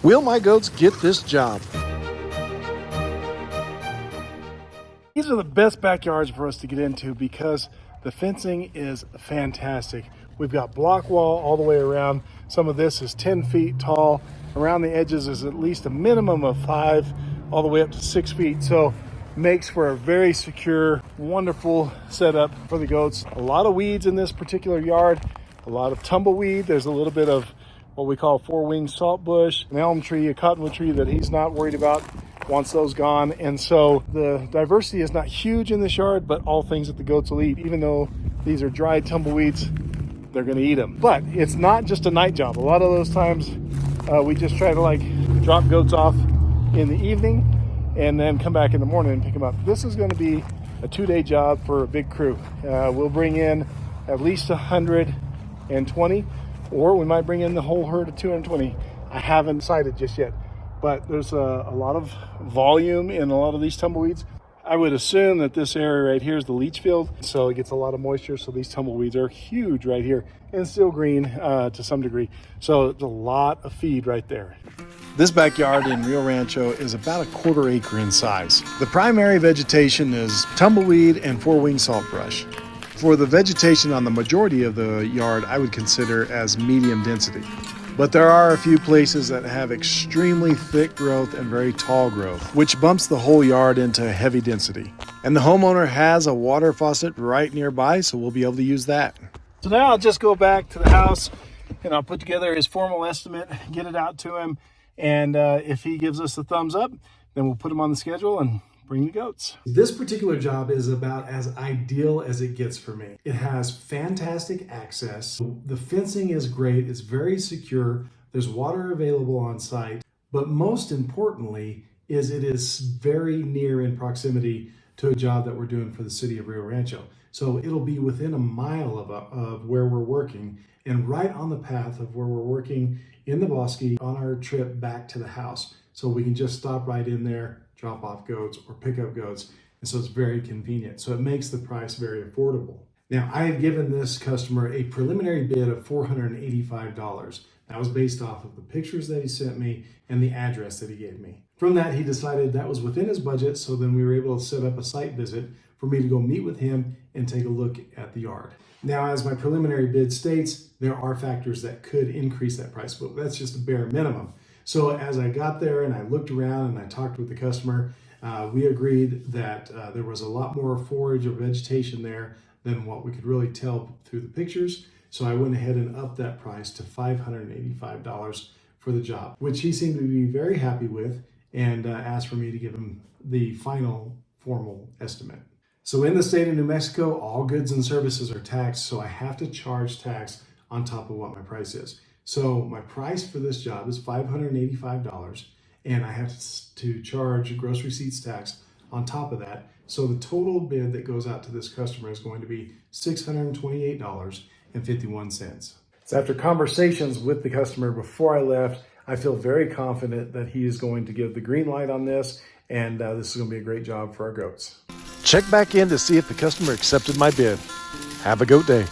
Will my goats get this job? These are the best backyards for us to get into because the fencing is fantastic. We've got block wall all the way around. Some of this is 10 feet tall. Around the edges is at least a minimum of 5, all the way up to 6 feet. So makes for a very secure, wonderful setup for the goats. A lot of weeds in this particular yard, a lot of tumbleweed. There's a little bit of what we call 4-winged saltbush, an elm tree, a cottonwood tree that he's not worried about, wants those gone. And so the diversity is not huge in this yard, but all things that the goats will eat. Even though these are dried tumbleweeds, they're gonna eat them. But it's not just a night job. A lot of those times we just try to drop goats off in the evening and then come back in the morning and pick them up. This is gonna be a 2-day job for a big crew. We'll bring in at least 120, or we might bring in the whole herd of 220. I haven't decided just yet, but there's a lot of volume in a lot of these tumbleweeds. I would assume that this area right here is the leach field, so it gets a lot of moisture. So these tumbleweeds are huge right here and still green to some degree. So it's a lot of feed right there. This backyard in Rio Rancho is about a 1/4 acre in size. The primary vegetation is tumbleweed and 4-winged saltbush. For the vegetation on the majority of the yard, I would consider as medium density. But there are a few places that have extremely thick growth and very tall growth, which bumps the whole yard into heavy density. And the homeowner has a water faucet right nearby, so we'll be able to use that. So now I'll just go back to the house and I'll put together his formal estimate, get it out to him. And if he gives us a thumbs up, then we'll put him on the schedule and bring the goats. This particular job is about as ideal as it gets for me. It has fantastic access. The fencing is great. It's very secure. There's water available on site. But most importantly is it is very near in proximity to a job that we're doing for the city of Rio Rancho. So it'll be within a mile of where we're working and right on the path of where we're working in the bosque on our trip back to the house. So we can just stop right in there, drop off goats or pick up goats. And so it's very convenient. So it makes the price very affordable. Now, I had given this customer a preliminary bid of $485. That was based off of the pictures that he sent me and the address that he gave me. From that, he decided that was within his budget. So then we were able to set up a site visit for me to go meet with him and take a look at the yard. Now, as my preliminary bid states, there are factors that could increase that price, but that's just a bare minimum. So as I got there and I looked around and I talked with the customer, we agreed that there was a lot more forage or vegetation there than what we could really tell through the pictures. So I went ahead and upped that price to $585 for the job, which he seemed to be very happy with and asked for me to give him the final formal estimate. So in the state of New Mexico, all goods and services are taxed, so I have to charge tax on top of what my price is. So my price for this job is $585, and I have to charge gross receipts tax on top of that. So the total bid that goes out to this customer is going to be $628.51. So after conversations with the customer before I left, I feel very confident that he is going to give the green light on this, and this is going to be a great job for our goats. Check back in to see if the customer accepted my bid. Have a goat day.